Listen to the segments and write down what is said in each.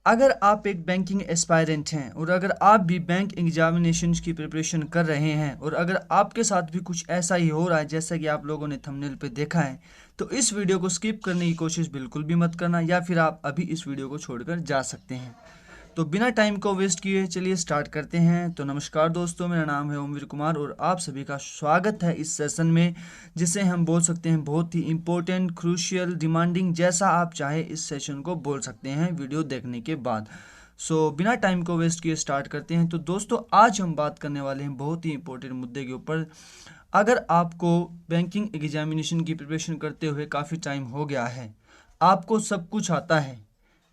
अगर आप एक बैंकिंग एस्पायरेंट हैं और अगर आप भी बैंक एग्जामिनेशंस की प्रिपरेशन कर रहे हैं और अगर आपके साथ भी कुछ ऐसा ही हो रहा है जैसा कि आप लोगों ने थंबनेल पे देखा है, तो इस वीडियो को स्किप करने की कोशिश बिल्कुल भी मत करना, या फिर आप अभी इस वीडियो को छोड़कर जा सकते हैं। तो बिना टाइम को वेस्ट किए चलिए स्टार्ट करते हैं। तो नमस्कार दोस्तों, मेरा नाम है ओमवीर कुमार और आप सभी का स्वागत है इस सेशन में, जिसे हम बोल सकते हैं बहुत ही इम्पोर्टेंट, क्रूशियल, डिमांडिंग, जैसा आप चाहे इस सेशन को बोल सकते हैं वीडियो देखने के बाद। बिना टाइम को वेस्ट किए स्टार्ट करते हैं। तो दोस्तों, आज हम बात करने वाले हैं बहुत ही इंपॉर्टेंट मुद्दे के ऊपर। अगर आपको बैंकिंग एग्जामिनेशन की प्रिपरेशन करते हुए काफ़ी टाइम हो गया है, आपको सब कुछ आता है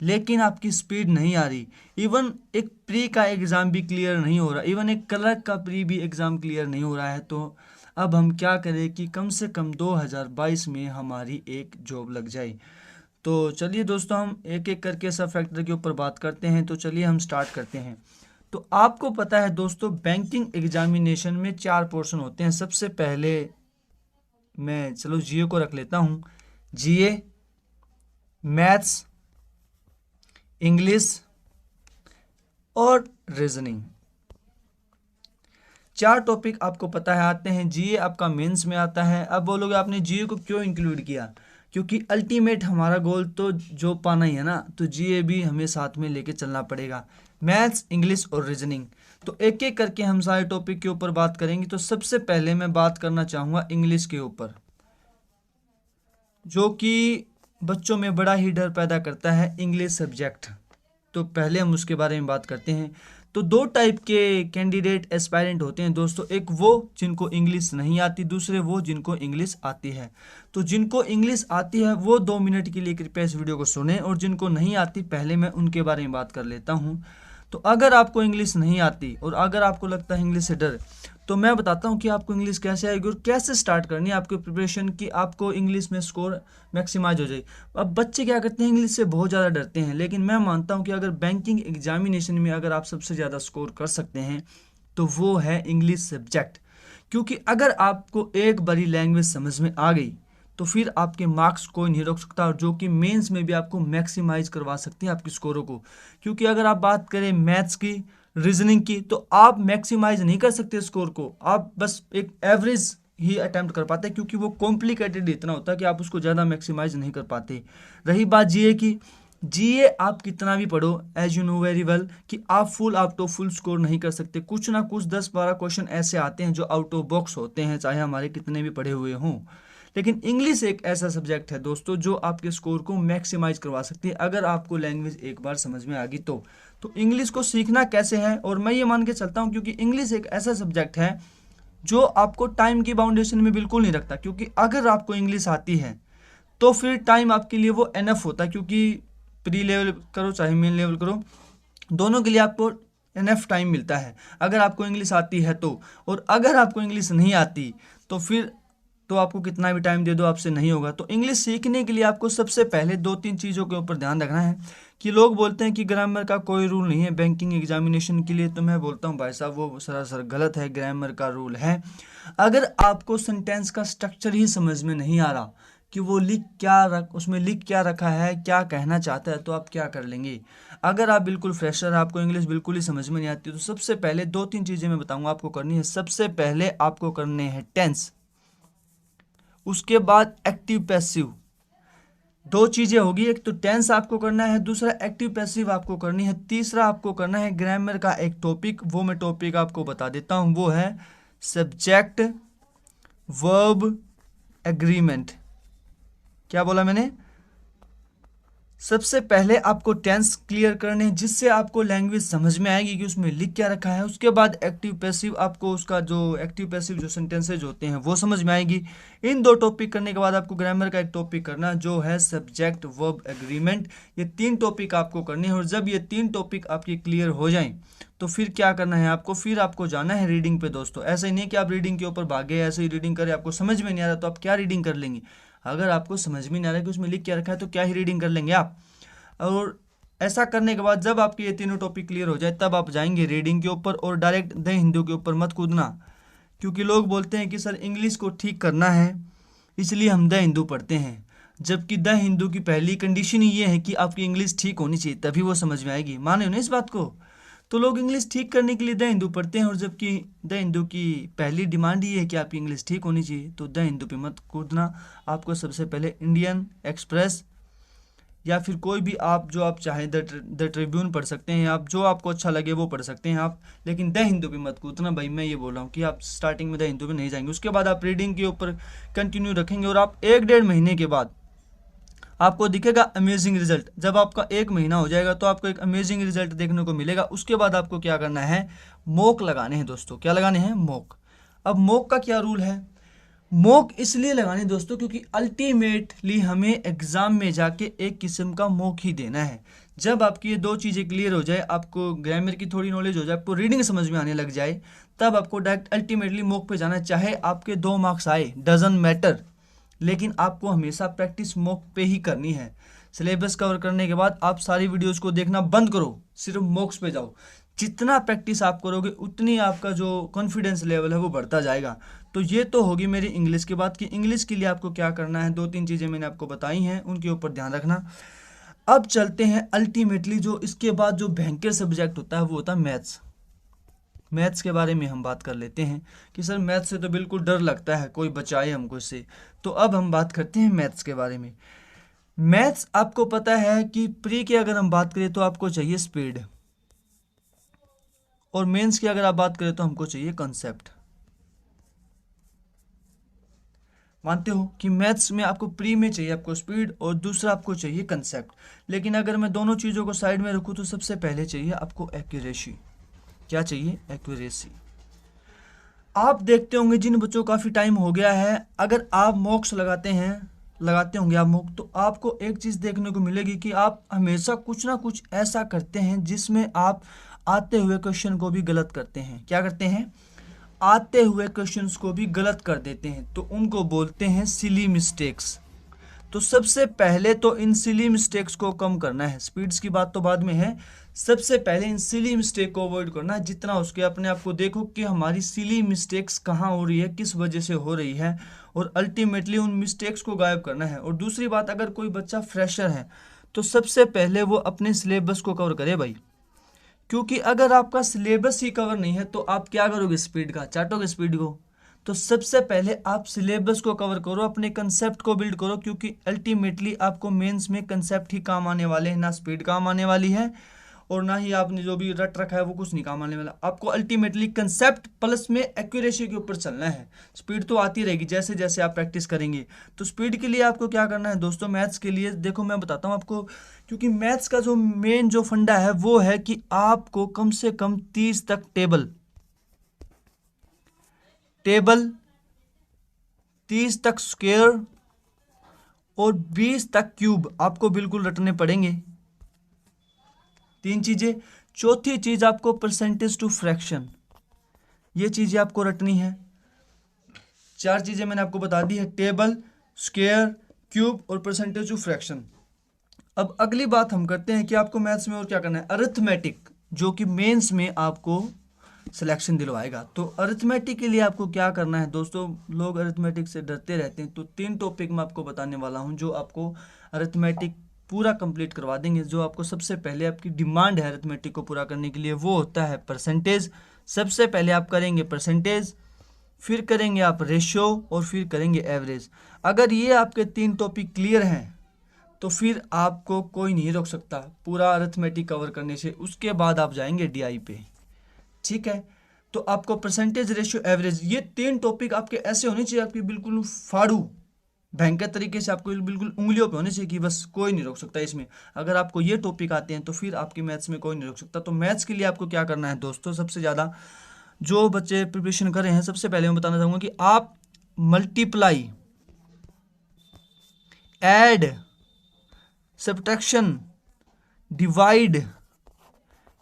लेकिन आपकी स्पीड नहीं आ रही, इवन एक प्री का एग्ज़ाम भी क्लियर नहीं हो रहा, इवन एक क्लर्क का प्री भी एग्ज़ाम क्लियर नहीं हो रहा है, तो अब हम क्या करें कि कम से कम 2022 में हमारी एक जॉब लग जाए। तो चलिए दोस्तों, हम एक एक करके सब फैक्टर के ऊपर बात करते हैं। तो चलिए हम स्टार्ट करते हैं। तो आपको पता है दोस्तों, बैंकिंग एग्जामिनेशन में 4 पोर्शन होते हैं। सबसे पहले मैं चलो जीए को रख लेता हूँ। जीए, मैथ्स, इंग्लिश और रीजनिंग, 4 टॉपिक आपको पता है आते हैं। जीए आपका मेंस में आता है। अब बोलोगे आपने जीए को क्यों इंक्लूड किया? क्योंकि अल्टीमेट हमारा गोल तो जॉब पाना ही है ना, तो जीए भी हमें साथ में लेके चलना पड़ेगा। मैथ्स, इंग्लिश और रीजनिंग, तो एक एक करके हम सारे टॉपिक के ऊपर बात करेंगे। तो सबसे पहले मैं बात करना चाहूँगा इंग्लिश के ऊपर, जो कि बच्चों में बड़ा ही डर पैदा करता है, इंग्लिश सब्जेक्ट। तो पहले हम उसके बारे में बात करते हैं। तो 2 टाइप के कैंडिडेट एस्पायरेंट होते हैं दोस्तों, एक वो जिनको इंग्लिश नहीं आती, दूसरे वो जिनको इंग्लिश आती है। तो जिनको इंग्लिश आती है वो 2 मिनट के लिए कृपया इस वीडियो को सुने, और जिनको नहीं आती पहले मैं उनके बारे में बात कर लेता हूँ। तो अगर आपको इंग्लिश नहीं आती और अगर आपको लगता है इंग्लिश से डर, तो मैं बताता हूँ कि आपको इंग्लिश कैसे आएगी और कैसे स्टार्ट करनी है आपकी प्रिपरेशन की, आपको इंग्लिश में स्कोर मैक्सिमाइज हो जाए। अब बच्चे क्या करते हैं, इंग्लिश से बहुत ज़्यादा डरते हैं, लेकिन मैं मानता हूँ कि अगर बैंकिंग एग्जामिनेशन में अगर आप सबसे ज़्यादा स्कोर कर सकते हैं तो वो है इंग्लिश सब्जेक्ट। क्योंकि अगर आपको एक बारी लैंग्वेज समझ में आ गई तो फिर आपके मार्क्स कोई नहीं रोक सकता, और जो कि मेंस में भी आपको मैक्सिमाइज करवा सकते हैं आपकी स्कोरों को। क्योंकि अगर आप बात करें मैथ्स की, रीजनिंग की, तो आप मैक्सिमाइज नहीं कर सकते स्कोर को, आप बस एक एवरेज ही अटेम्प्ट कर पाते हैं, क्योंकि वो कॉम्प्लिकेटेड इतना होता है कि आप उसको ज़्यादा मैक्सिमाइज नहीं कर पाते। रही बात जीए की, जीए आप कितना भी पढ़ो, as you know very well कि आप full out of full score नहीं कर सकते। कुछ ना कुछ 10-12 क्वेश्चन ऐसे आते हैं जो आउट ऑफ बॉक्स होते हैं, चाहे हमारे कितने भी पढ़े हुए हों। लेकिन इंग्लिश एक ऐसा सब्जेक्ट है दोस्तों जो आपके स्कोर को मैक्सिमाइज करवा सकती है, अगर आपको लैंग्वेज एक बार समझ में आ गई तो। इंग्लिश को सीखना कैसे है, और मैं ये मान के चलता हूँ क्योंकि इंग्लिश एक ऐसा सब्जेक्ट है जो आपको टाइम की बाउंडेशन में बिल्कुल नहीं रखता। क्योंकि अगर आपको इंग्लिश आती है तो फिर टाइम आपके लिए वो एनफ होता है, क्योंकि प्री लेवल करो चाहे मेन लेवल करो, दोनों के लिए आपको एनफ टाइम मिलता है अगर आपको इंग्लिश आती है तो। और अगर आपको इंग्लिश नहीं आती तो फिर तो आपको कितना भी टाइम दे दो आपसे नहीं होगा। तो इंग्लिश सीखने के लिए आपको सबसे पहले 2-3 चीज़ों के ऊपर ध्यान रखना है। कि लोग बोलते हैं कि ग्रामर का कोई रूल नहीं है बैंकिंग एग्जामिनेशन के लिए, तो मैं बोलता हूँ भाई साहब वो सरासर गलत है, ग्रामर का रूल है। अगर आपको सेंटेंस का स्ट्रक्चर ही समझ में नहीं आ रहा कि वो उसमें लिख क्या रखा है, क्या कहना चाहता है, तो आप क्या कर लेंगे। अगर आप बिल्कुल फ्रेशर, आपको इंग्लिश बिल्कुल ही समझ में नहीं आती, तो सबसे पहले 2-3 चीज़ें मैं बताऊँगा आपको करनी है। सबसे पहले आपको करने हैं टेंस, उसके बाद एक्टिव पैसिव, 2 चीज़ें होगी। एक तो टेंस आपको करना है, दूसरा एक्टिव पैसिव आपको करनी है, तीसरा आपको करना है ग्रामर का एक टॉपिक। वो मैं टॉपिक आपको बता देता हूँ, वो है सब्जेक्ट वर्ब एग्रीमेंट। क्या बोला मैंने? सबसे पहले आपको टेंस क्लियर करने हैं, जिससे आपको लैंग्वेज समझ में आएगी कि उसमें लिख क्या रखा है। उसके बाद एक्टिव पैसिव, आपको उसका जो एक्टिव पैसिव जो सेंटेंसेज होते हैं वो समझ में आएगी। इन 2 टॉपिक करने के बाद आपको ग्रामर का एक टॉपिक करना जो है सब्जेक्ट वर्ब एग्रीमेंट। ये 3 टॉपिक आपको करने हैं, और जब ये 3 टॉपिक आपके क्लियर हो जाएं तो फिर क्या करना है आपको, फिर आपको जाना है रीडिंग पे दोस्तों। ऐसा ही नहीं कि आप रीडिंग के ऊपर भागे, ऐसे ही रीडिंग करें, आपको समझ में नहीं आ रहा तो आप क्या रीडिंग कर लेंगे। अगर आपको समझ में नहीं आ रहा कि उसमें लिख क्या रखा है तो क्या ही रीडिंग कर लेंगे आप। और ऐसा करने के बाद जब आपके ये तीनों टॉपिक क्लियर हो जाए तब आप जाएंगे रीडिंग के ऊपर, और डायरेक्ट द हिंदू के ऊपर मत कूदना। क्योंकि लोग बोलते हैं कि सर इंग्लिश को ठीक करना है इसलिए हम द हिंदू पढ़ते हैं। जबकि द हिंदू की पहली कंडीशन ही ये है कि आपकी इंग्लिश ठीक होनी चाहिए, तभी वो समझ में आएगी। माने हो ना इस बात को? तो लोग इंग्लिश ठीक करने के लिए द हिंदू पढ़ते हैं, और जबकि द हिंदू की पहली डिमांड ये है कि आपकी इंग्लिश ठीक होनी चाहिए। तो द हिंदू पे मत कूदना, आपको सबसे पहले इंडियन एक्सप्रेस या फिर कोई भी आप जो आप चाहें, द ट्रिब्यून पढ़ सकते हैं आप, जो आपको अच्छा लगे वो पढ़ सकते हैं आप, लेकिन द हिंदू पे मत कूदना भाई। मैं ये बोल रहा हूँ कि आप स्टार्टिंग में द हिंदू पे नहीं जाएंगे, उसके बाद आप रीडिंग के ऊपर कंटिन्यू रखेंगे, और आप 1-1.5 महीने के बाद आपको दिखेगा अमेजिंग रिजल्ट। जब आपका 1 महीना हो जाएगा तो आपको एक अमेजिंग रिजल्ट देखने को मिलेगा। उसके बाद आपको क्या करना है, मॉक लगाने हैं दोस्तों। क्या लगाने हैं? मॉक। अब मॉक का क्या रूल है? मॉक इसलिए लगाने दोस्तों क्योंकि अल्टीमेटली हमें एग्जाम में जाके एक किस्म का मॉक ही देना है। जब आपकी ये 2 चीज़ें क्लियर हो जाए, आपको ग्रामर की थोड़ी नॉलेज हो जाए, आपको रीडिंग समझ में आने लग जाए, तब आपको डायरेक्ट अल्टीमेटली मॉक पे जाना है। चाहे आपके 2 मार्क्स आए, डजंट मैटर, लेकिन आपको हमेशा प्रैक्टिस मॉक पे ही करनी है। सिलेबस कवर करने के बाद आप सारी वीडियोस को देखना बंद करो, सिर्फ मॉक्स पे जाओ। जितना प्रैक्टिस आप करोगे उतनी आपका जो कॉन्फिडेंस लेवल है वो बढ़ता जाएगा। तो ये तो होगी मेरी इंग्लिश की बात, कि इंग्लिश के लिए आपको क्या करना है। 2-3 चीज़ें मैंने आपको बताई हैं, उनके ऊपर ध्यान रखना। अब चलते हैं अल्टीमेटली जो इसके बाद जो भयंकर सब्जेक्ट होता है वो होता है मैथ्स। मैथ्स के बारे में हम बात कर लेते हैं कि सर मैथ्स से तो बिल्कुल डर लगता है, कोई बचाए हमको इससे। तो अब हम बात करते हैं मैथ्स के बारे में। मैथ्स आपको पता है कि प्री की अगर हम बात करें तो आपको चाहिए स्पीड, और मेंस की अगर आप बात करें तो हमको चाहिए कंसेप्ट। मानते हो कि मैथ्स में आपको प्री में चाहिए आपको स्पीड, और दूसरा आपको चाहिए कंसेप्ट। लेकिन अगर मैं दोनों चीज़ों को साइड में रखूँ तो सबसे पहले चाहिए आपको एक्यूरेसी। क्या चाहिए? एक्यूरेसी। आप देखते होंगे जिन बच्चों को काफ़ी टाइम हो गया है, अगर आप मॉक्स लगाते होंगे आप मॉक, तो आपको एक चीज़ देखने को मिलेगी कि आप हमेशा कुछ ना कुछ ऐसा करते हैं जिसमें आप आते हुए क्वेश्चन को भी गलत करते हैं। क्या करते हैं? आते हुए क्वेश्चंस को भी गलत कर देते हैं, तो उनको बोलते हैं सिली मिस्टेक्स। तो सबसे पहले तो इन सिली मिस्टेक्स को कम करना है। स्पीड्स की बात तो बाद में है, सबसे पहले इन सिली मिस्टेक को अवॉइड करना है जितना उसके। अपने आप को देखो कि हमारी सिली मिस्टेक्स कहाँ हो रही है, किस वजह से हो रही है, और अल्टीमेटली उन मिस्टेक्स को गायब करना है। और दूसरी बात, अगर कोई बच्चा फ्रेशर है तो सबसे पहले वो अपने सिलेबस को कवर करे भाई, क्योंकि अगर आपका सिलेबस ही कवर नहीं है तो आप क्या करोगे? स्पीड का चाटोगे स्पीड को। तो सबसे पहले आप सिलेबस को कवर करो, अपने कंसेप्ट को बिल्ड करो, क्योंकि अल्टीमेटली आपको मेंस में कंसेप्ट ही काम आने वाले हैं, ना स्पीड काम आने वाली है, और ना ही आपने जो भी रट रखा है वो कुछ नहीं काम आने वाला। आपको अल्टीमेटली कंसेप्ट प्लस में एक्यूरेसी के ऊपर चलना है। स्पीड तो आती रहेगी जैसे जैसे आप प्रैक्टिस करेंगे। तो स्पीड के लिए आपको क्या करना है दोस्तों? मैथ्स के लिए देखो मैं बताता हूँ आपको, क्योंकि मैथ्स का जो मेन जो फंडा है वो है कि आपको कम से कम 30 तक टेबल 30 तक स्क्वायर और 20 तक क्यूब आपको बिल्कुल रटने पड़ेंगे। 3 चीजें। चौथी चीज आपको परसेंटेज टू फ्रैक्शन, ये चीजें आपको रटनी है। 4 चीजें मैंने आपको बता दी है, टेबल, स्क्वायर, क्यूब और परसेंटेज टू फ्रैक्शन। अब अगली बात हम करते हैं कि आपको मैथ्स में और क्या करना है, अरिथमेटिक, जो कि मेंस में आपको सिलेक्शन दिलवाएगा। तो अरिथमेटिक के लिए आपको क्या करना है दोस्तों? लोग अरिथमेटिक से डरते रहते हैं, तो 3 टॉपिक मैं आपको बताने वाला हूं जो आपको अरिथमेटिक पूरा कंप्लीट करवा देंगे। जो आपको सबसे पहले आपकी डिमांड है अरिथमेटिक को पूरा करने के लिए, वो होता है परसेंटेज। सबसे पहले आप करेंगे परसेंटेज, फिर करेंगे आप रेशियो, और फिर करेंगे एवरेज। अगर ये आपके 3 टॉपिक क्लियर हैं तो फिर आपको कोई नहीं रोक सकता पूरा अरिथमेटिक कवर करने से। उसके बाद आप जाएंगे डीआई पे, ठीक है। तो आपको परसेंटेज, रेशियो, एवरेज, ये 3 टॉपिक आपके ऐसे होने चाहिए, आपकी बिल्कुल फाड़ू भयंकर तरीके से आपको बिल्कुल उंगलियों पे होने चाहिए कि बस कोई नहीं रोक सकता इसमें। अगर आपको ये टॉपिक आते हैं तो फिर आपकी मैथ्स में कोई नहीं रोक सकता। तो मैथ्स के लिए आपको क्या करना है दोस्तों? सबसे ज़्यादा जो बच्चे प्रिपरेशन कर रहे हैं, सबसे पहले मैं बताना चाहूँगा कि आप मल्टीप्लाई, ऐड, सब्ट्रैक्शन, डिवाइड,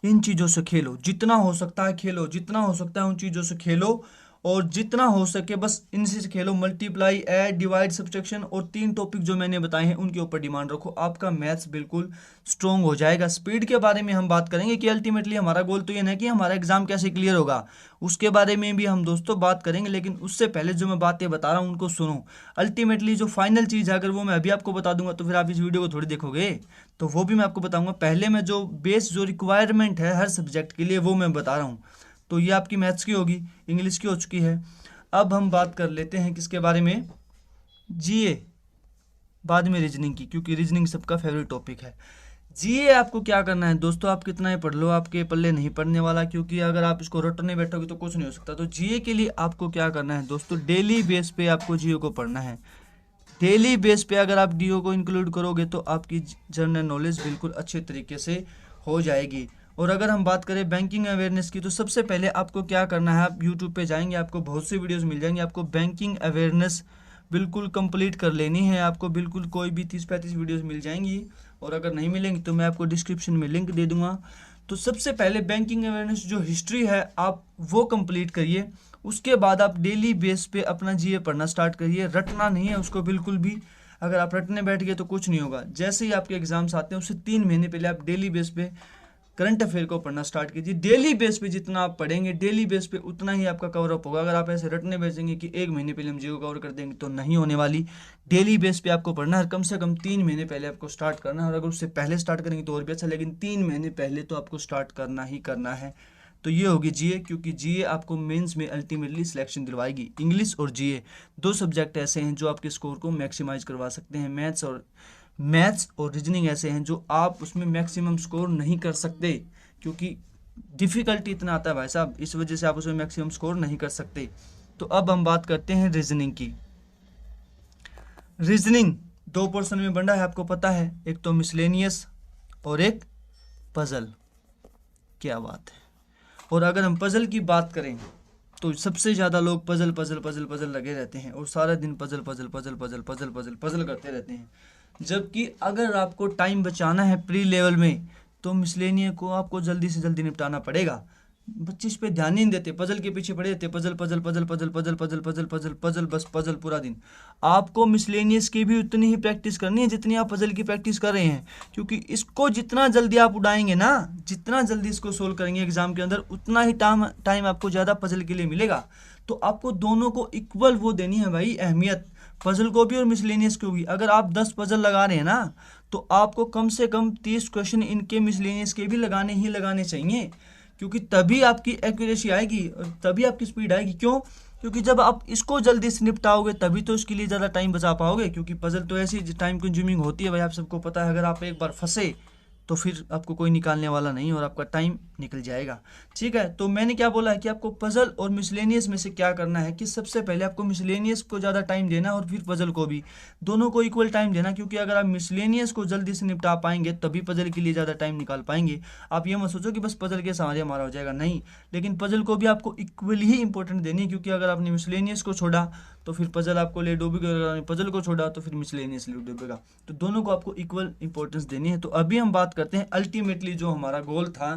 इन चीज़ों से खेलो। जितना हो सकता है खेलो, जितना हो सकता है उन चीज़ों से खेलो, और जितना हो सके बस इनसे से खेलो, मल्टीप्लाई, ऐड, डिवाइड, सब्ट्रैक्शन और 3 टॉपिक जो मैंने बताए हैं उनके ऊपर डिमांड रखो, आपका मैथ्स बिल्कुल स्ट्रॉन्ग हो जाएगा। स्पीड के बारे में हम बात करेंगे कि अल्टीमेटली हमारा गोल तो ये नहीं कि हमारा एग्जाम कैसे क्लियर होगा, उसके बारे में भी हम दोस्तों बात करेंगे, लेकिन उससे पहले जो मैं बातें बता रहा हूँ उनको सुनो। अल्टीमेटली जो फाइनल चीज़ है अगर वो मैं अभी आपको बता दूंगा तो फिर आप इस वीडियो को थोड़ी देखोगे, तो वो भी मैं आपको बताऊंगा। पहले मैं जो बेस जो रिक्वायरमेंट है हर सब्जेक्ट के लिए वो मैं बता रहा हूँ। तो ये आपकी मैथ्स की होगी, इंग्लिश की हो चुकी है। अब हम बात कर लेते हैं किसके बारे में, जीए, बाद में रीजनिंग की, क्योंकि रीजनिंग सबका फेवरेट टॉपिक है। जीए आपको क्या करना है दोस्तों, आप कितना ही पढ़ लो आपके पल्ले नहीं पड़ने वाला, क्योंकि अगर आप इसको रटने बैठोगे तो कुछ नहीं हो सकता। तो जीए के लिए आपको क्या करना है दोस्तों, डेली बेस पे आपको जीए को पढ़ना है। डेली बेस पे अगर आप डीओ को इंक्लूड करोगे तो आपकी जनरल नॉलेज बिल्कुल अच्छे तरीके से हो जाएगी। और अगर हम बात करें बैंकिंग अवेयरनेस की, तो सबसे पहले आपको क्या करना है, आप यूट्यूब पे जाएंगे, आपको बहुत सी वीडियोस मिल जाएंगी, आपको बैंकिंग अवेयरनेस बिल्कुल कंप्लीट कर लेनी है। आपको बिल्कुल कोई भी 30-35 वीडियोस मिल जाएंगी, और अगर नहीं मिलेंगी तो मैं आपको डिस्क्रिप्शन में लिंक दे दूंगा। तो सबसे पहले बैंकिंग अवेयरनेस जो हिस्ट्री है आप वो कंप्लीट करिए, उसके बाद आप डेली बेस पे अपना जीए पढ़ना स्टार्ट करिए। रटना नहीं है उसको बिल्कुल भी, अगर आप रटने बैठ गए तो कुछ नहीं होगा। जैसे ही आपके एग्जाम्स आते हैं उससे 3 महीने पहले आप डेली बेस पे करंट अफेयर को पढ़ना स्टार्ट कीजिए। डेली बेस पे जितना आप पढ़ेंगे डेली बेस पे उतना ही आपका कवर अप होगा। अगर आप ऐसे रटने बैठेंगे कि 1 महीने पहले हम जीओ कवर कर देंगे तो नहीं होने वाली। डेली बेस पे आपको पढ़ना है, कम से कम 3 महीने पहले आपको स्टार्ट करना है, और अगर उससे पहले स्टार्ट करेंगे तो और भी अच्छा, लेकिन 3 महीने पहले तो आपको स्टार्ट करना ही करना है। तो ये होगी जीए, क्योंकि जीए आपको मेंस में अल्टीमेटली सिलेक्शन दिलवाएगी। इंग्लिश और जीए 2 सब्जेक्ट ऐसे हैं जो आपके स्कोर को मैक्सिमाइज करवा सकते हैं। मैथ्स और रीजनिंग ऐसे हैं जो आप उसमें मैक्सिमम स्कोर नहीं कर सकते, क्योंकि डिफिकल्टी इतना आता है भाई साहब, इस वजह से आप उसमें मैक्सिमम स्कोर नहीं कर सकते। तो अब हम बात करते हैं रीजनिंग की। रीजनिंग 2 पोर्शन में बंटा है, आपको पता है, एक तो मिसलेनियस और एक पजल। क्या बात है। और अगर हम पजल की बात करें तो सबसे ज़्यादा लोग पजल पजल पजल पजल लगे रहते हैं, और सारा दिन puzzle puzzle puzzle puzzle puzzle puzzle puzzle करते रहते हैं। जबकि अगर आपको टाइम बचाना है प्री लेवल में तो मिसलेनियस को आपको जल्दी से जल्दी निपटाना पड़ेगा। बच्चे इस पे ध्यान नहीं देते, पजल के पीछे पड़े रहते, puzzle puzzle puzzle puzzle puzzle puzzle puzzle puzzle puzzle, बस पजल पूरा दिन। आपको मिसलेनियस की भी उतनी ही प्रैक्टिस करनी है जितनी आप पजल की प्रैक्टिस कर रहे हैं, क्योंकि इसको जितना जल्दी आप उड़ाएंगे ना, जितना जल्दी इसको सोल्व करेंगे एग्जाम के अंदर, उतना ही टाइम आपको ज़्यादा पजल के लिए मिलेगा। तो आपको दोनों को इक्वल वो देनी है भाई, अहमियत, पजल को भी और मिसलेनियस को भी। अगर आप 10 पजल लगा रहे हैं ना तो आपको कम से कम 30 क्वेश्चन इनके मिसलेनियस के भी लगाने ही लगाने चाहिए, क्योंकि तभी आपकी एक्यूरेसी आएगी और तभी आपकी स्पीड आएगी। क्यों? क्योंकि जब आप इसको जल्दी से निपटाओगे तभी तो इसके लिए ज़्यादा टाइम बचा पाओगे, क्योंकि पजल तो ऐसी टाइम कंज्यूमिंग होती है भाई, आप सबको पता है। अगर आप एक बार फंसे तो फिर आपको कोई निकालने वाला नहीं और आपका टाइम निकल जाएगा। ठीक है, तो मैंने क्या बोला है कि आपको पजल और मिसलेनियस में से क्या करना है कि सबसे पहले आपको मिसलेनियस को ज़्यादा टाइम देना और फिर पजल को भी, दोनों को इक्वल टाइम देना, क्योंकि अगर आप मिसलेनियस को जल्दी से निपटा पाएंगे तभी पजल के लिए ज़्यादा टाइम निकाल पाएंगे। आप ये मत सोचो कि बस पजल के सहारे हमारा हो जाएगा, नहीं, लेकिन पजल को भी आपको इक्वली ही इंपॉर्टेंट देनी है, क्योंकि अगर आपने मिसलेनियस को छोड़ा तो फिर पजल आपको ले डूबेगा, अगर आपने पजल को छोड़ा तो फिर मिसलेनियस ले डूबेगा। तो दोनों को आपको इक्वल इंपॉर्टेंस देनी है। तो अभी हम बात करते हैं अल्टीमेटली जो हमारा गोल था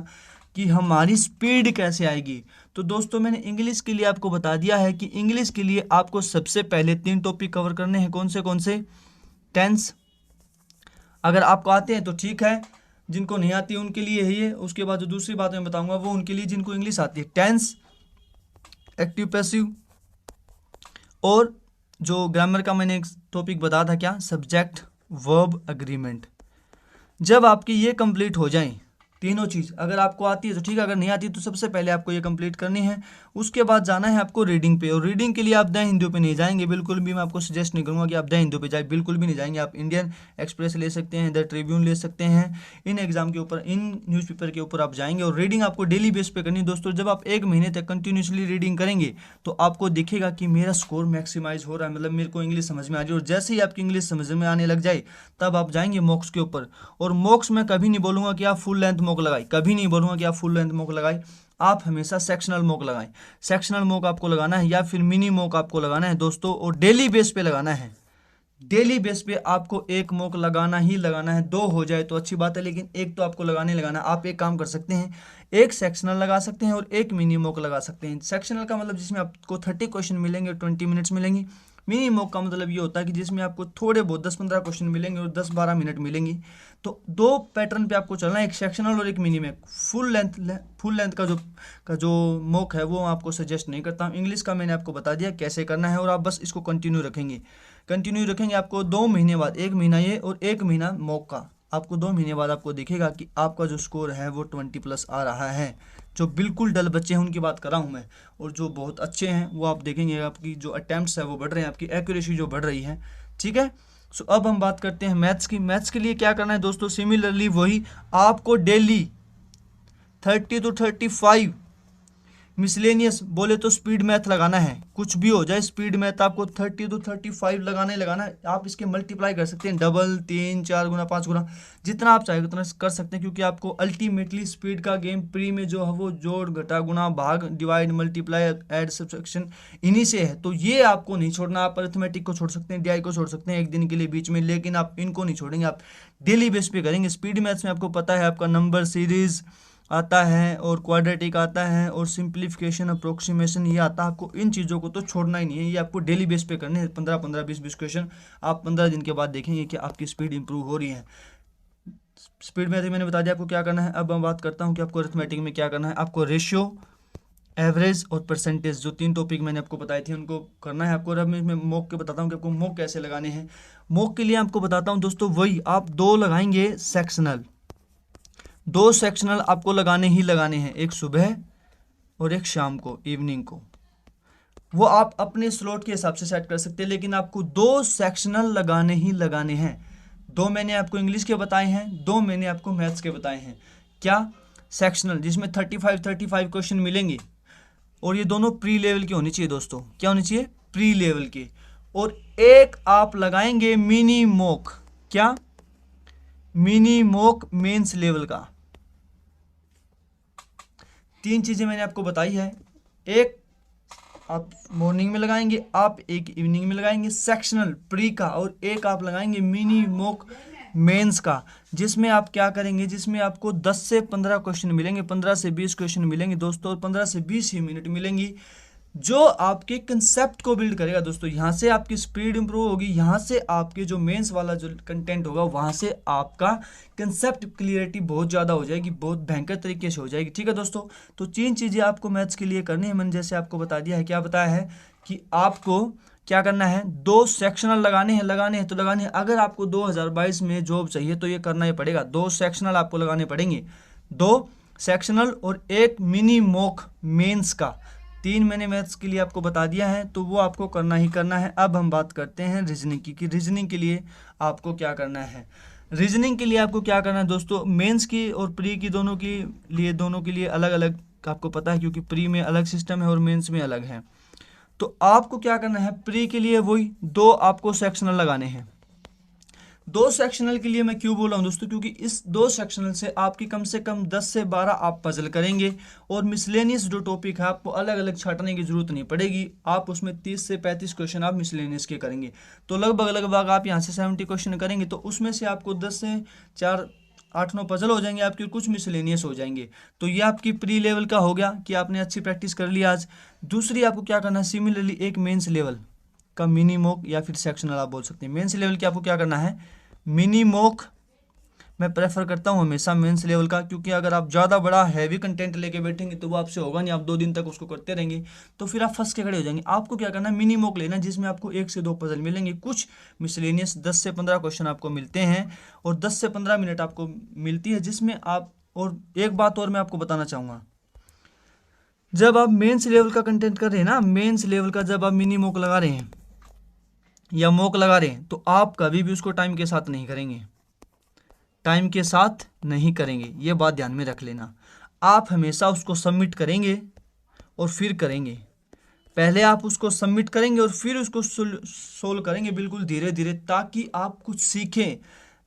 कि हमारी स्पीड कैसे आएगी। तो दोस्तों मैंने इंग्लिश के लिए आपको बता दिया है कि इंग्लिश के लिए आपको सबसे पहले 3 टॉपिक कवर करने हैं। कौन से? टेंस। अगर आपको आते हैं तो ठीक है, जिनको नहीं आती उनके लिए है ये। उसके बाद जो दूसरी बात मैं बताऊंगा वो उनके लिए जिनको इंग्लिश आती है। टेंस, एक्टिव पैसिव, और जो ग्रामर का मैंने एक टॉपिक बताया था, क्या? Subject verb agreement. जब आपकी ये कंप्लीट हो जाएं तीनों चीज़, अगर आपको आती है तो ठीक है, अगर नहीं आती तो सबसे पहले आपको ये कंप्लीट करनी है। उसके बाद जाना है आपको रीडिंग पे, और रीडिंग के लिए आप द हिंदू पे नहीं जाएंगे बिल्कुल भी। मैं आपको सजेस्ट नहीं करूँगा कि आप द हिंदू पे जाए, बिल्कुल भी नहीं जाएंगे। आप इंडियन एक्सप्रेस ले सकते हैं, द ट्रिब्यून ले सकते हैं। इन एग्जाम के ऊपर, इन न्यूज़पेपर के ऊपर आप जाएंगे, और रीडिंग आपको डेली बेस पे करनी है दोस्तों। जब आप 1 महीने तक कंटिन्यूसली रीडिंग करेंगे तो आपको दिखेगा कि मेरा स्कोर मैक्सिमाइज हो रहा है, मतलब मेरे को इंग्लिश समझ में आ रही है। और जैसे ही आपकी इंग्लिश समझ में आने लग जाए तब आप जाएंगे मॉक्स के ऊपर। और मॉक्स में कभी नहीं बोलूँगा कि आप फुल लेंथ मॉक लगाए, कभी नहीं बोलूँगा कि आप फुल लेंथ मॉक लगाए। आप हमेशा सेक्शनल मॉक लगाएं। सेक्शनल मॉक आपको लगाना है या फिर मिनी मॉक आपको लगाना है दोस्तों, और डेली बेस पे लगाना है। डेली बेस पे आपको एक मॉक लगाना ही लगाना है। 2 हो जाए तो अच्छी बात है, लेकिन एक तो आपको लगाना है। आप एक काम कर सकते हैं, एक सेक्शनल लगा सकते हैं और एक मिनी मॉक लगा सकते हैं। सेक्शनल का मतलब जिसमें आपको 30 क्वेश्चन मिलेंगे और 20 मिनट्स मिलेंगी। मिनी मॉक का मतलब ये होता है कि जिसमें आपको थोड़े बहुत 10-15 क्वेश्चन मिलेंगे और 10-12 मिनट मिलेंगी। तो 2 पैटर्न पे आपको चलना है, एक सेक्शनल और एक मिनी में। फुल लेंथ का जो मॉक है वो आपको सजेस्ट नहीं करता हूँ। इंग्लिश का मैंने आपको बता दिया कैसे करना है, और आप बस इसको कंटिन्यू रखेंगे। आपको 2 महीने बाद, 1 महीना ये और 1 महीना मॉक का, आपको 2 महीने बाद आपको दिखेगा कि आपका जो स्कोर है वो 20+ आ रहा है। जो बिल्कुल डल बच्चे हैं उनकी बात कर रहा हूँ मैं, और जो बहुत अच्छे हैं वो आप देखेंगे आपकी जो अटेम्प्ट्स है वो बढ़ रहे हैं, आपकी एक्यूरेसी जो बढ़ रही है। ठीक है, सो अब हम बात करते हैं मैथ्स की। मैथ्स के लिए क्या करना है दोस्तों, सिमिलरली वही आपको डेली 30 to 35 मिसलेनियस बोले तो स्पीड मैथ लगाना है। कुछ भी हो जाए, स्पीड मैथ आपको 30 to 35 लगाना ही लगाना है। आप इसके मल्टीप्लाई कर सकते हैं, डबल, 3, 4 गुना, 5 गुना, जितना आप चाहे उतना कर सकते हैं, क्योंकि आपको अल्टीमेटली स्पीड का गेम प्री में जो है वो जोड़, घटा, गुणा, भाग, डिवाइड, मल्टीप्लाई, ऐड, सब्ट्रैक्शन इन्हीं से है। तो ये आपको नहीं छोड़ना। आप अरिथमेटिक को छोड़ सकते हैं, DI को छोड़ सकते हैं एक दिन के लिए बीच में, लेकिन आप इनको नहीं छोड़ेंगे, आप डेली बेस पे करेंगे। स्पीड मैथ्स में आपको पता है आपका नंबर सीरीज आता है और क्वाड्रेटिक आता है और सिंप्लीफिकेशन, अप्रोक्सीमेशन ये आता है। आपको इन चीज़ों को तो छोड़ना ही नहीं है, ये आपको डेली बेस पे करने हैं। 15-15, 20-20 क्वेश्चन आप 15 दिन के बाद देखेंगे कि आपकी स्पीड इंप्रूव हो रही है। स्पीड में मैंने बता दिया आपको क्या करना है। अब मैं बात करता हूँ कि आपको अरिथमेटिक में क्या करना है। आपको रेशियो, एवरेज और परसेंटेज, जो 3 टॉपिक मैंने आपको बताए थे उनको करना है आपको। अब मैं मॉक के बताता हूँ कि आपको मॉक कैसे लगाने हैं। मॉक के लिए आपको बताता हूँ दोस्तों, वही आप 2 लगाएंगे सेक्शनल। 2 सेक्शनल आपको लगाने ही लगाने हैं, एक सुबह और एक शाम को, इवनिंग को। वो आप अपने स्लॉट के हिसाब से सेट कर सकते हैं, लेकिन आपको 2 सेक्शनल लगाने ही लगाने हैं। 2 मैंने आपको इंग्लिश के बताए हैं, 2 मैंने आपको मैथ्स के बताए हैं। क्या सेक्शनल, जिसमें 35 क्वेश्चन मिलेंगे, और ये दोनों प्री लेवल की होनी चाहिए दोस्तों। क्या होनी चाहिए? प्री लेवल की। और एक आप लगाएंगे मिनी मॉक। क्या? मिनी मॉक मेंस लेवल का। 3 चीजें मैंने आपको बताई है। एक आप मॉर्निंग में लगाएंगे, आप एक इवनिंग में लगाएंगे सेक्शनल प्री का, और एक आप लगाएंगे मिनी मॉक मेंस का, जिसमें आप क्या करेंगे, जिसमें आपको 10 से 15 क्वेश्चन मिलेंगे, 15 से 20 क्वेश्चन मिलेंगे दोस्तों, और 15 से 20 ही मिनट मिलेंगी, जो आपके कंसेप्ट को बिल्ड करेगा दोस्तों। यहाँ से आपकी स्पीड इंप्रूव होगी, यहाँ से आपके जो मेंस वाला जो कंटेंट होगा वहाँ से आपका कंसेप्ट क्लियरिटी बहुत ज़्यादा हो जाएगी, बहुत भयंकर तरीके से हो जाएगी। ठीक है दोस्तों, तो 3 चीज़ें आपको मैथ्स के लिए करनी है। मैंने जैसे आपको बता दिया है, क्या बताया है कि आपको क्या करना है, 2 सेक्शनल लगाने हैं तो लगाने हैं। अगर आपको 2022 में जॉब चाहिए तो ये करना ही पड़ेगा। 2 सेक्शनल आपको लगाने पड़ेंगे, 2 सेक्शनल और एक मिनी मॉक मेंस का। 3 मैंने मैथ्स के लिए आपको बता दिया है, तो वो आपको करना ही करना है। अब हम बात करते हैं रीजनिंग की, कि रीजनिंग के लिए आपको क्या करना है। रीजनिंग के लिए आपको क्या करना है दोस्तों, मेंस की और प्री की दोनों के लिए अलग अलग आपको पता है, क्योंकि प्री में अलग सिस्टम है और मेंस में अलग है। तो आपको क्या करना है, प्री के लिए वही 2 आपको सेक्शनल लगाने हैं। 2 सेक्शनल के लिए मैं क्यों बोल रहा हूँ दोस्तों, क्योंकि इस 2 सेक्शनल से आपकी कम से कम 10 से 12 आप पजल करेंगे, और मिसलेनियस जो टॉपिक है आपको अलग अलग छाटने की जरूरत नहीं पड़ेगी। आप उसमें 30 से 35 क्वेश्चन आप मिसलेनियस के करेंगे, तो लगभग आप यहाँ से 70 क्वेश्चन करेंगे, तो उसमें से आपको 10 से 4, 8-9 पजल हो जाएंगे आपके, कुछ मिसलेनियस हो जाएंगे। तो ये आपकी प्री लेवल का हो गया कि आपने अच्छी प्रैक्टिस कर ली आज। दूसरी आपको क्या करना है, सिमिलरली एक मेंस लेवल का मिनी मॉक या फिर सेक्शनल आप बोल सकते हैं। मेंस लेवल की आपको क्या करना है, मिनी मॉक मैं प्रेफर करता हूँ हमेशा मेंस लेवल का, क्योंकि अगर आप ज़्यादा बड़ा हैवी कंटेंट लेके बैठेंगे तो वो आपसे होगा नहीं। आप 2 दिन तक उसको करते रहेंगे तो फिर आप फंस के खड़े हो जाएंगे। आपको क्या करना है, मिनी मॉक लेना, जिसमें आपको 1 से 2 पजल मिलेंगे, कुछ मिसलेनियस 10 से 15 क्वेश्चन आपको मिलते हैं, और 10 से 15 मिनट आपको मिलती है, जिसमें आप, और एक बात और मैं आपको बताना चाहूँगा, जब आप मेंस लेवल का कंटेंट कर रहे हैं ना, मेंस लेवल का जब आप मिनी मॉक लगा रहे हैं या मॉक लगा रहे हैं, तो आप कभी भी उसको टाइम के साथ नहीं करेंगे, टाइम के साथ नहीं करेंगे, ये बात ध्यान में रख लेना। आप हमेशा उसको सबमिट करेंगे और फिर करेंगे। पहले आप उसको सबमिट करेंगे और फिर उसको सोल्व करेंगे, बिल्कुल धीरे धीरे, ताकि आप कुछ सीखें।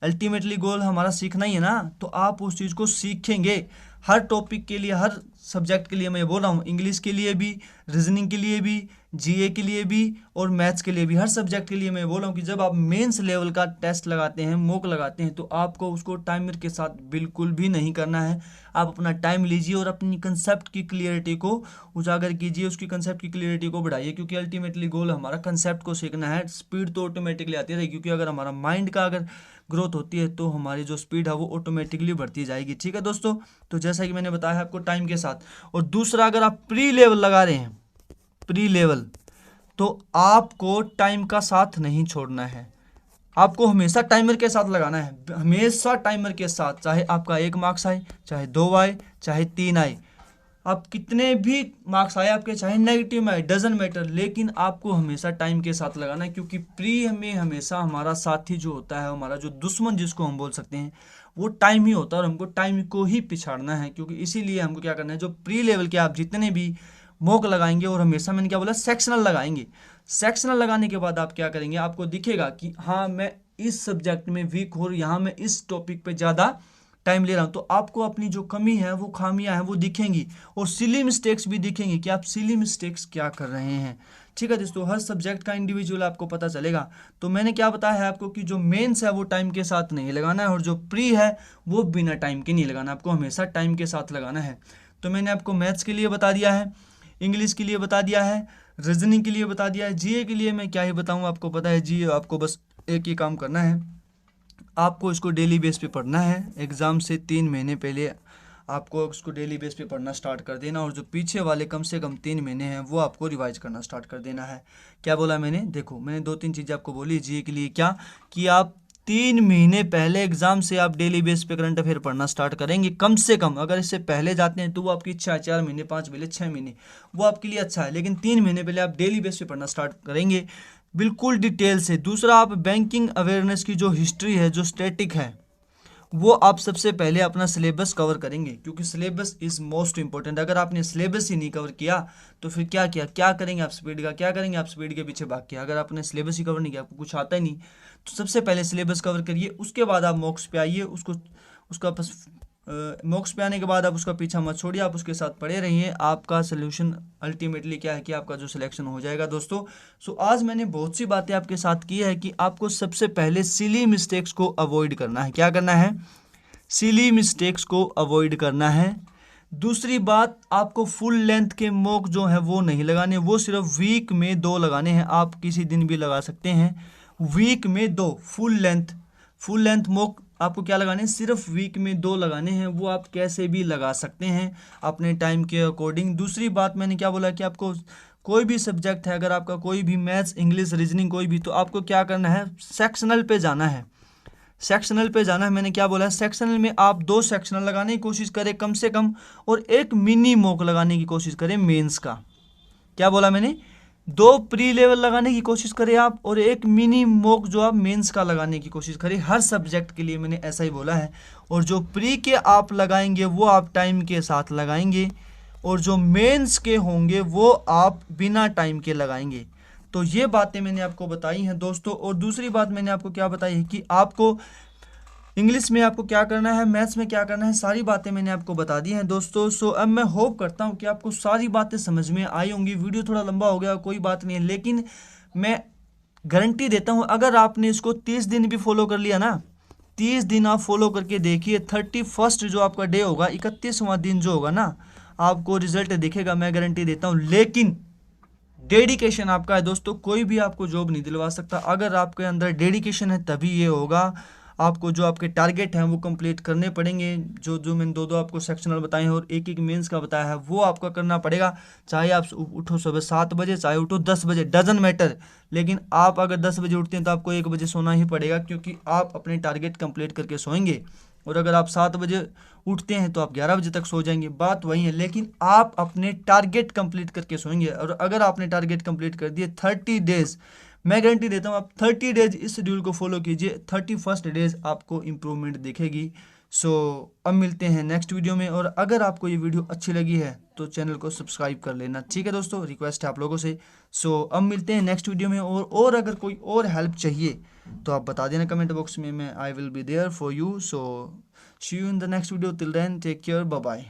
अल्टीमेटली गोल हमारा सीखना ही है ना, तो आप उस चीज़ को सीखेंगे। हर टॉपिक के लिए, हर सब्जेक्ट के लिए मैं ये बोल रहा हूँ, इंग्लिश के लिए भी, रीजनिंग के लिए भी, जीए के लिए भी और मैथ्स के लिए भी, हर सब्जेक्ट के लिए मैं बोल रहा हूँ कि जब आप मेंस लेवल का टेस्ट लगाते हैं, मॉक लगाते हैं, तो आपको उसको टाइमर के साथ बिल्कुल भी नहीं करना है। आप अपना टाइम लीजिए और अपनी कंसेप्ट की क्लियरिटी को उजागर कीजिए, उसकी कंसेप्ट की क्लियरिटी को बढ़ाइए, क्योंकि अल्टीमेटली गोल हमारा कंसेप्ट को सीखना है। स्पीड तो ऑटोमेटिकली आती रहेगी, क्योंकि अगर हमारा माइंड का अगर ग्रोथ होती है तो हमारी जो स्पीड है वो ऑटोमेटिकली बढ़ती जाएगी। ठीक है दोस्तों, तो जैसा कि मैंने बताया आपको टाइम के साथ। और दूसरा, अगर आप प्री लेवल लगा रहे हैं, प्री लेवल, तो आपको टाइम का साथ नहीं छोड़ना है, आपको हमेशा टाइमर के साथ लगाना है, हमेशा टाइमर के साथ। चाहे आपका 1 मार्क्स आए, चाहे 2 आए, चाहे 3 आए, आप कितने भी मार्क्स आए आपके, चाहे नेगेटिव में आए, डजंट मैटर, लेकिन आपको हमेशा टाइम के साथ लगाना है। क्योंकि प्री में हमेशा हमारा साथी जो होता है, हमारा जो दुश्मन जिसको हम बोल सकते हैं, वो टाइम ही होता है, और हमको टाइम को ही पिछाड़ना है। क्योंकि इसीलिए हमको क्या करना है, जो प्री लेवल के आप जितने भी मॉक लगाएंगे, और हमेशा मैंने क्या बोला, सेक्शनल लगाएंगे। सेक्शनल लगाने के बाद आप क्या करेंगे, आपको दिखेगा कि हाँ मैं इस सब्जेक्ट में वीक हूँ, यहाँ मैं इस टॉपिक पे ज़्यादा टाइम ले रहा हूँ, तो आपको अपनी जो कमी है, वो खामियां हैं, वो दिखेंगी, और सिली मिस्टेक्स भी दिखेंगी कि आप सिली मिस्टेक्स क्या कर रहे हैं। ठीक है दोस्तों, हर सब्जेक्ट का इंडिविजुअल आपको पता चलेगा। तो मैंने क्या बताया है आपको कि जो मेंस है वो टाइम के साथ नहीं लगाना है, और जो प्री है वो बिना टाइम के नहीं लगाना, आपको हमेशा टाइम के साथ लगाना है। तो मैंने आपको मैथ्स के लिए बता दिया है, इंग्लिश के लिए बता दिया है, रीजनिंग के लिए बता दिया है, जीए के लिए मैं क्या ही बताऊँ, आपको पता है जीए आपको बस एक ही काम करना है, आपको इसको डेली बेस पे पढ़ना है। एग्ज़ाम से 3 महीने पहले आपको इसको डेली बेस पे पढ़ना स्टार्ट कर देना, और जो पीछे वाले कम से कम 3 महीने हैं वो आपको रिवाइज करना स्टार्ट कर देना है। क्या बोला मैंने, देखो मैंने 2-3 चीज़ें आपको बोली जीए के लिए, क्या कि आप 3 महीने पहले एग्जाम से आप डेली बेस पे करंट अफेयर पढ़ना स्टार्ट करेंगे कम से कम। अगर इससे पहले जाते हैं तो वो आपकी इच्छा है, 4 महीने, 5 महीने, 6 महीने, वो आपके लिए अच्छा है, लेकिन 3 महीने पहले आप डेली बेस पे पढ़ना स्टार्ट करेंगे बिल्कुल डिटेल से। दूसरा, आप बैंकिंग अवेयरनेस की जो हिस्ट्री है, जो स्टैटिक है, वो आप सबसे पहले अपना सिलेबस कवर करेंगे, क्योंकि सिलेबस इज़ मोस्ट इंपॉर्टेंट। अगर आपने सिलेबस ही नहीं कवर किया तो फिर क्या किया, क्या करेंगे आप स्पीड का, क्या करेंगे आप स्पीड के पीछे भाग के। अगर आपने सिलेबस ही कवर नहीं किया, आपको कुछ आता ही नहीं, तो सबसे पहले सिलेबस कवर करिए, उसके बाद आप मॉक्स पे आइए, उसका बस मॉक्स पे आने के बाद आप उसका पीछा मत छोड़िए, आप उसके साथ पढ़े रहिए, आपका सोल्यूशन अल्टीमेटली क्या है कि आपका जो सिलेक्शन हो जाएगा दोस्तों। सो आज मैंने बहुत सी बातें आपके साथ की है कि आपको सबसे पहले सिली मिस्टेक्स को अवॉइड करना है। क्या करना है, सिली मिस्टेक्स को अवॉइड करना है। दूसरी बात, आपको फुल लेंथ के मॉक जो है वो नहीं लगाने, वो सिर्फ वीक में 2 लगाने हैं, आप किसी दिन भी लगा सकते हैं। वीक में 2 फुल लेंथ मॉक आपको क्या लगाने हैं, सिर्फ वीक में 2 लगाने हैं, वो आप कैसे भी लगा सकते हैं अपने टाइम के अकॉर्डिंग। दूसरी बात मैंने क्या बोला कि आपको कोई भी सब्जेक्ट है, अगर आपका कोई भी मैथ्स, इंग्लिश, रीजनिंग कोई भी, तो आपको क्या करना है, सेक्शनल पे जाना है, सेक्शनल पे जाना है। मैंने क्या बोला है, सेक्शनल में आप 2 सेक्शनल लगाने की कोशिश करें कम से कम, और एक मिनी मॉक लगाने की कोशिश करें मेंस का। क्या बोला मैंने, 2 प्री लेवल लगाने की कोशिश करें आप, और एक मिनी मॉक जो आप मेंस का लगाने की कोशिश करें। हर सब्जेक्ट के लिए मैंने ऐसा ही बोला है। और जो प्री के आप लगाएंगे वो आप टाइम के साथ लगाएंगे, और जो मेंस के होंगे वो आप बिना टाइम के लगाएंगे। तो ये बातें मैंने आपको बताई हैं दोस्तों। और दूसरी बात मैंने आपको क्या बताई है कि आपको इंग्लिश में आपको क्या करना है, मैथ्स में क्या करना है, सारी बातें मैंने आपको बता दी हैं दोस्तों। सो अब मैं होप करता हूँ कि आपको सारी बातें समझ में आई होंगी। वीडियो थोड़ा लंबा हो गया, कोई बात नहीं है, लेकिन मैं गारंटी देता हूँ अगर आपने इसको 30 दिन भी फॉलो कर लिया ना, 30 दिन आप फॉलो करके देखिए, 31 जो आपका डे होगा, 31वां दिन जो होगा ना, आपको रिजल्ट दिखेगा, मैं गारंटी देता हूँ। लेकिन डेडिकेशन आपका है दोस्तों, कोई भी आपको जॉब नहीं दिलवा सकता। अगर आपके अंदर डेडिकेशन है तभी ये होगा। आपको जो आपके टारगेट हैं वो कंप्लीट करने पड़ेंगे, जो मैंने 2 आपको सेक्शनल बताए हैं और एक मेंस का बताया है, वो आपका करना पड़ेगा। चाहे आप उठो सुबह 7 बजे, चाहे उठो 10 बजे, डजंट मैटर, लेकिन आप अगर 10 बजे उठते हैं तो आपको 1 बजे सोना ही पड़ेगा, क्योंकि आप अपने टारगेट कंप्लीट करके सोएंगे। और अगर आप 7 बजे उठते हैं तो आप 11 बजे तक सो जाएंगे, बात वही है, लेकिन आप अपने टारगेट कंप्लीट करके सोएंगे। और अगर आपने टारगेट कंप्लीट कर दिए 30 डेज, मैं गारंटी देता हूँ आप 30 डेज इस शेड्यूल को फॉलो कीजिए, 31st डेज आपको इम्प्रूवमेंट दिखेगी। सो अब मिलते हैं नेक्स्ट वीडियो में। और अगर आपको ये वीडियो अच्छी लगी है तो चैनल को सब्सक्राइब कर लेना, ठीक है दोस्तों, रिक्वेस्ट है आप लोगों से। सो अब मिलते हैं नेक्स्ट वीडियो में। और अगर कोई और हेल्प चाहिए तो आप बता देना कमेंट बॉक्स में, मैं I will be there for you. So see you in the next video, till then take care, bye bye.